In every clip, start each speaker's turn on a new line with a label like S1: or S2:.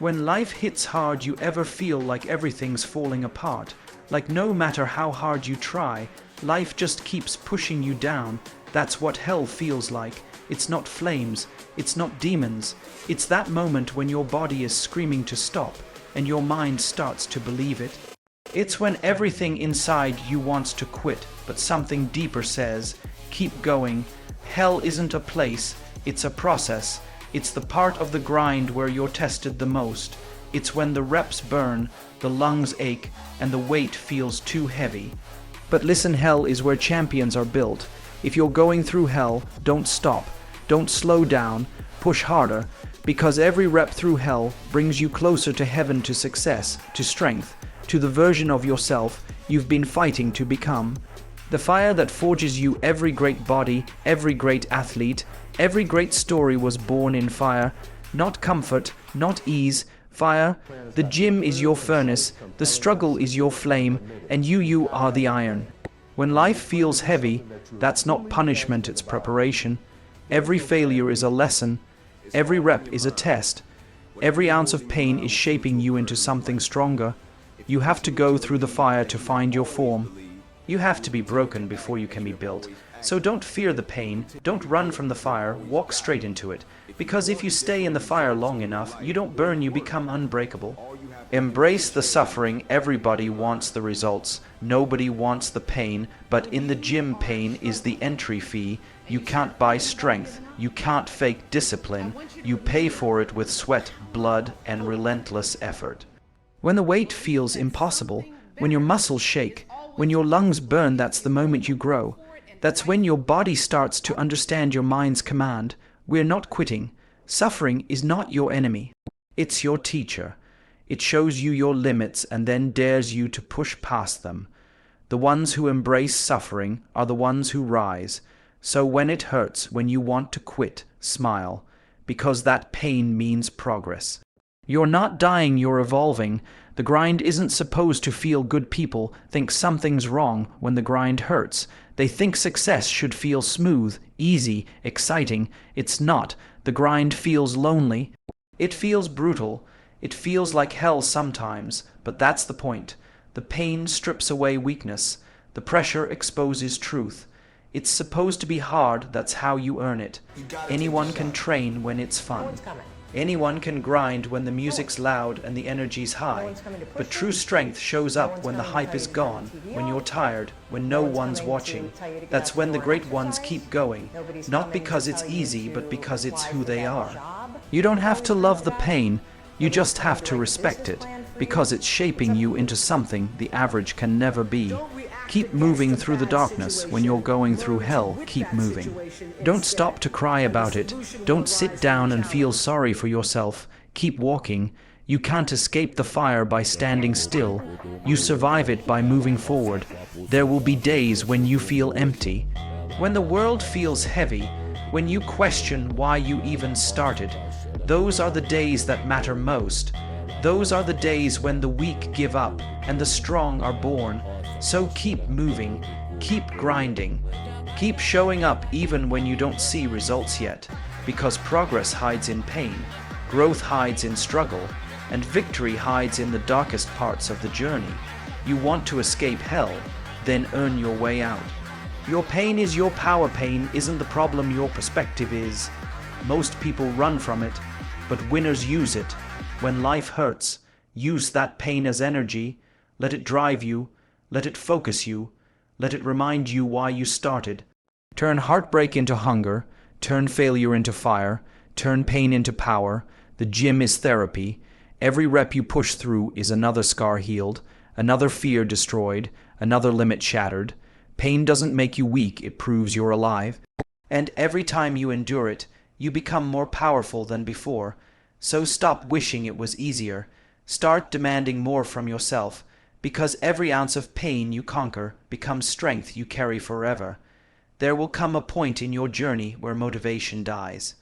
S1: When life hits hard, you ever feel like everything's falling apart? Like no matter how hard you try, life just keeps pushing you down? That's what hell feels like. It's not flames, it's not demons. It's that moment when your body is screaming to stop, and your mind starts to believe it. It's when everything inside you wants to quit, but something deeper says, keep going. Hell isn't a place, it's a process. It's the part of the grind where you're tested the most. It's when the reps burn, the lungs ache, and the weight feels too heavy. But listen, hell is where champions are built. If you're going through hell, don't stop. Don't slow down. Push harder. Because every rep through hell brings you closer to heaven, to success, to strength, to the version of yourself you've been fighting to become. The fire that forges you. Every great body, every great athlete, every great story was born in fire. Not comfort, not ease, fire. The gym is your furnace, the struggle is your flame, and you are the iron. When life feels heavy, that's not punishment, it's preparation. Every failure is a lesson. Every rep is a test. Every ounce of pain is shaping you into something stronger. You have to go through the fire to find your form. You have to be broken before you can be built. So don't fear the pain, don't run from the fire, walk straight into it. Because if you stay in the fire long enough, you don't burn, you become unbreakable. Embrace the suffering. Everybody wants the results. Nobody wants the pain, but in the gym, pain is the entry fee. You can't buy strength. You can't fake discipline. You pay for it with sweat, blood, and relentless effort. When the weight feels impossible, when your muscles shake, when your lungs burn, that's the moment you grow. That's when your body starts to understand your mind's command. We're not quitting. Suffering is not your enemy. It's your teacher. It shows you your limits and then dares you to push past them. The ones who embrace suffering are the ones who rise. So when it hurts, when you want to quit, smile, because that pain means progress. You're not dying, you're evolving. The grind isn't supposed to feel good. People think something's wrong when the grind hurts. They think success should feel smooth, easy, exciting. It's not. The grind feels lonely. It feels brutal. It feels like hell sometimes, but that's the point. The pain strips away weakness. The pressure exposes truth. It's supposed to be hard, that's how you earn it. Anyone can train when it's fun. Anyone can grind when the music's loud and the energy's high. But true strength shows up when the hype is gone, when you're tired, when no one's watching. That's when the great ones keep going. Not because it's easy, but because it's who they are. You don't have to love the pain. You just have to respect it, because it's shaping you into something the average can never be. Keep moving through the darkness. When you're going through hell, keep moving. Don't stop to cry about it. Don't sit down and feel sorry for yourself. Keep walking. You can't escape the fire by standing still. You survive it by moving forward. There will be days when you feel empty. When the world feels heavy, when you question why you even started, those are the days that matter most. Those are the days when the weak give up and the strong are born. So keep moving, keep grinding, keep showing up even when you don't see results yet, because progress hides in pain, growth hides in struggle, and victory hides in the darkest parts of the journey. You want to escape hell, then earn your way out. Your pain is your power. Pain isn't the problem, your perspective is. Most people run from it, but winners use it. When life hurts, use that pain as energy. Let it drive you. Let it focus you. Let it remind you why you started. Turn heartbreak into hunger. Turn failure into fire. Turn pain into power. The gym is therapy. Every rep you push through is another scar healed, another fear destroyed, another limit shattered. Pain doesn't make you weak, it proves you're alive. And every time you endure it, you become more powerful than before. So stop wishing it was easier. Start demanding more from yourself. Because every ounce of pain you conquer becomes strength you carry forever. There will come a point in your journey where motivation dies.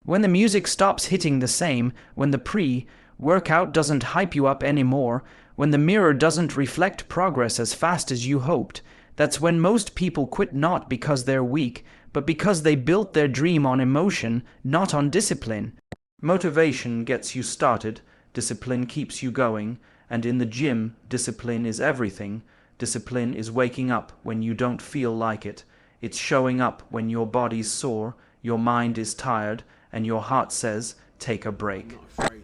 S1: When the music stops hitting the same, when the pre-workout doesn't hype you up anymore, when the mirror doesn't reflect progress as fast as you hoped, that's when most people quit, not because they're weak, but because they built their dream on emotion, not on discipline. Motivation gets you started, Discipline keeps you going, and in the gym, discipline is everything. Discipline is waking up when you don't feel like it. It's showing up when your body's sore, your mind is tired, and your heart says, take a break.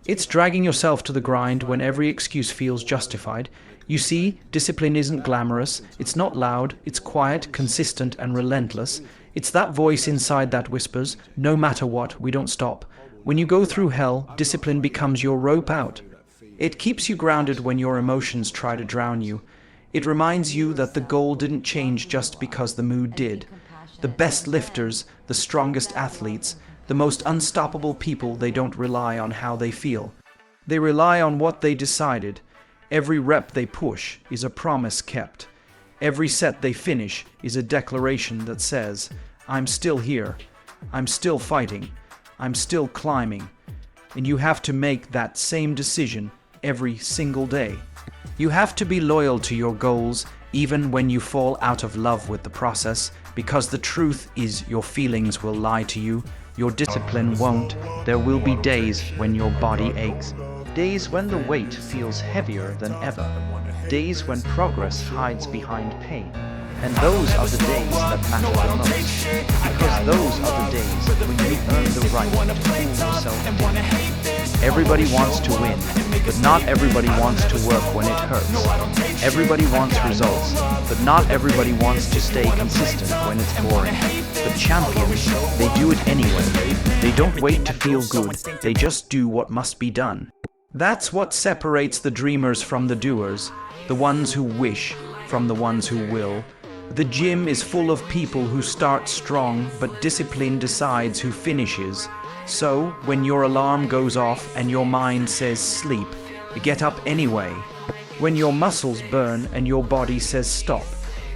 S1: It's dragging yourself to the grind when every excuse feels justified. You see, discipline isn't glamorous, it's not loud, it's quiet, consistent, and relentless. It's that voice inside that whispers, no matter what, we don't stop. When you go through hell, discipline becomes your rope out. It keeps you grounded when your emotions try to drown you. It reminds you that the goal didn't change just because the mood did. The best lifters, the strongest athletes, the most unstoppable people, they don't rely on how they feel. They rely on what they decided. Every rep they push is a promise kept. Every set they finish is a declaration that says, I'm still here, I'm still fighting, I'm still climbing. And you have to make that same decision every single day. You have to be loyal to your goals even when you fall out of love with the process, because the truth is your feelings will lie to you, your discipline won't. There will be days when your body aches, days when the weight feels heavier than ever, days when progress hides behind pain. And those are the days that matter the most, because those are the days when you earn the right to fool yourself again. Everybody wants to win, but not everybody wants to work when it hurts. Everybody wants results, but not everybody wants to stay consistent when it's boring. But champions, they do it anyway. They don't wait to feel good, they just do what must be done. That's what separates the dreamers from the doers, the ones who wish from the ones who will. The gym is full of people who start strong, but discipline decides who finishes. So, when your alarm goes off and your mind says sleep, get up anyway. When your muscles burn and your body says stop,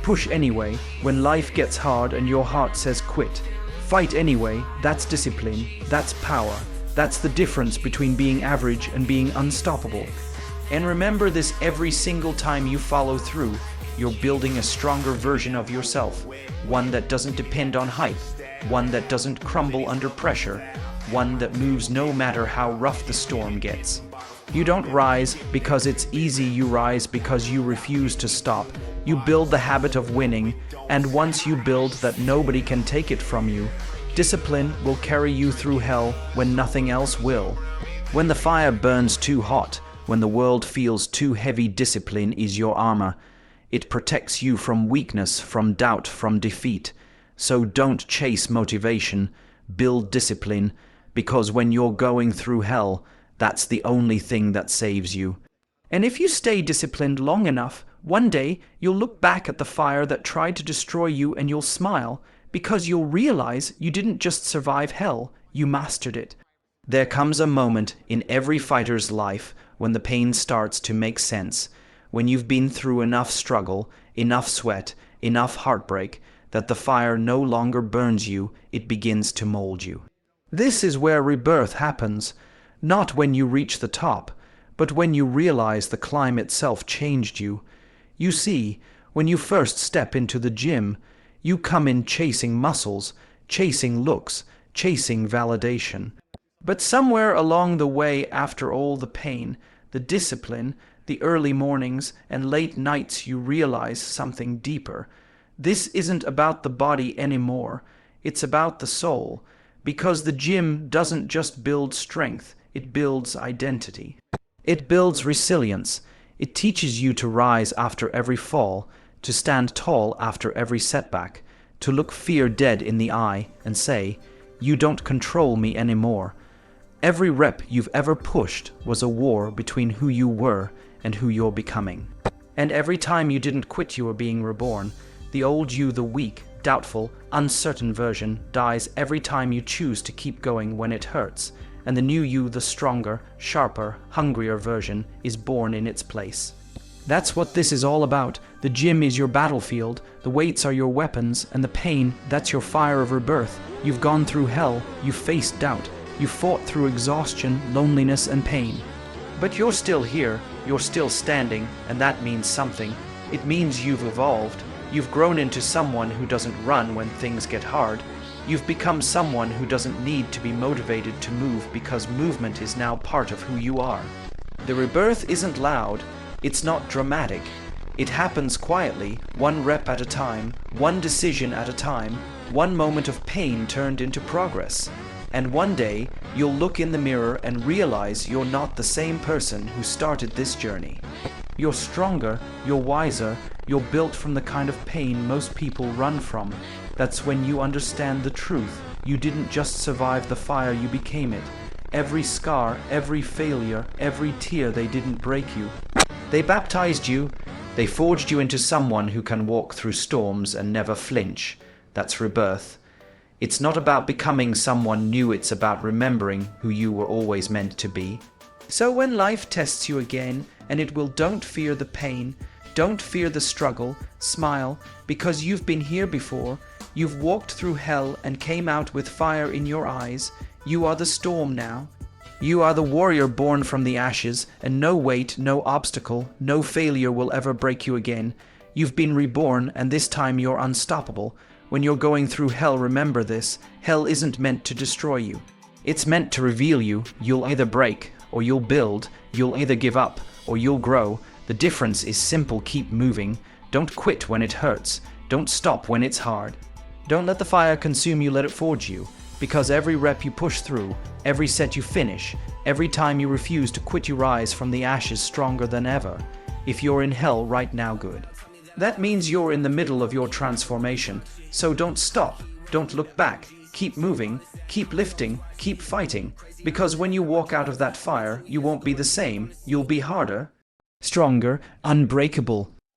S1: push anyway. When life gets hard and your heart says quit, fight anyway. That's discipline, that's power. That's the difference between being average and being unstoppable. And remember this every single time you follow through. You're building a stronger version of yourself, one that doesn't depend on hype, one that doesn't crumble under pressure, one that moves no matter how rough the storm gets. You don't rise because it's easy, you rise because you refuse to stop. You build the habit of winning, and once you build that, nobody can take it from you. Discipline will carry you through hell when nothing else will. When the fire burns too hot, when the world feels too heavy, discipline is your armor. It protects you from weakness, from doubt, from defeat. So don't chase motivation, build discipline, because when you're going through hell, that's the only thing that saves you. And if you stay disciplined long enough, one day you'll look back at the fire that tried to destroy you and you'll smile, because you'll realize you didn't just survive hell, you mastered it. There comes a moment in every fighter's life when the pain starts to make sense, when you've been through enough struggle, enough sweat, enough heartbreak, that the fire no longer burns you, it begins to mold you. This is where rebirth happens, not when you reach the top, but when you realize the climb itself changed you. You see, when you first step into the gym, you come in chasing muscles, chasing looks, chasing validation. But somewhere along the way, after all the pain, the discipline, the early mornings and late nights, you realize something deeper. This isn't about the body anymore, it's about the soul, because the gym doesn't just build strength, it builds identity. It builds resilience. It teaches you to rise after every fall, to stand tall after every setback, to look fear dead in the eye and say, you don't control me anymore. Every rep you've ever pushed was a war between who you were and who you're becoming. And every time you didn't quit, you were being reborn. The old you, the weak, doubtful, uncertain version, dies every time you choose to keep going when it hurts, and the new you, the stronger, sharper, hungrier version, is born in its place. That's what this is all about. The gym is your battlefield, the weights are your weapons, and the pain, that's your fire of rebirth. You've gone through hell, you've faced doubt, you've fought through exhaustion, loneliness, and pain. But you're still here, you're still standing, and that means something. It means you've evolved. You've grown into someone who doesn't run when things get hard. You've become someone who doesn't need to be motivated to move, because movement is now part of who you are. The rebirth isn't loud, it's not dramatic. It happens quietly, one rep at a time, one decision at a time, one moment of pain turned into progress. And one day, you'll look in the mirror and realize you're not the same person who started this journey. You're stronger, you're wiser, you're built from the kind of pain most people run from. That's when you understand the truth. You didn't just survive the fire, you became it. Every scar, every failure, every tear, they didn't break you. They baptized you. They forged you into someone who can walk through storms and never flinch. That's rebirth. It's not about becoming someone new, it's about remembering who you were always meant to be. So when life tests you again, and it will, don't fear the pain, don't fear the struggle, smile, because you've been here before. You've walked through hell and came out with fire in your eyes. You are the storm now. You are the warrior born from the ashes, and no weight, no obstacle, no failure will ever break you again. You've been reborn, and this time you're unstoppable. When you're going through hell, remember this. Hell isn't meant to destroy you. It's meant to reveal you. You'll either break, or you'll build. You'll either give up, or you'll grow. The difference is simple: keep moving. Don't quit when it hurts. Don't stop when it's hard. Don't let the fire consume you, let it forge you. Because every rep you push through, every set you finish, every time you refuse to quit, you rise from the ashes stronger than ever. If you're in hell right now, good. That means you're in the middle of your transformation. So don't stop, don't look back, keep moving, keep lifting, keep fighting. Because when you walk out of that fire, you won't be the same, you'll be harder, stronger, unbreakable.